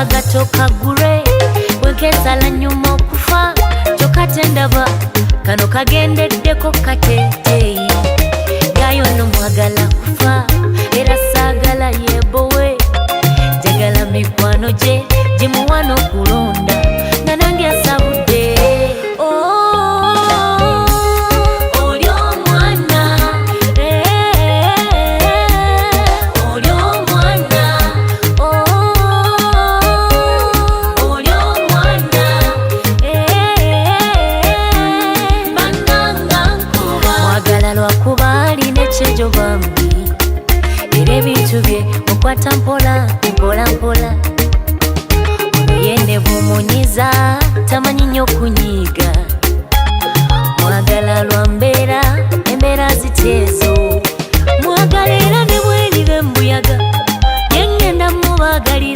akagato kagure wenkesala nyuma okufa kyokate ndaba kano kagendeddeko kateteyi gayo no mwagala kufa era saagala yebowe jagala mikwano gye gimuwano kulonda nga nange asabudde ekyejo bambi era ebintu bye mukwata mpola mpola mpola obuyende bumunyiza tamanyi nnyo kunyiiga mwagala lwa mbeera embeera ziteezo mwagala era ne bweribe mbuyaga yengenda mubagali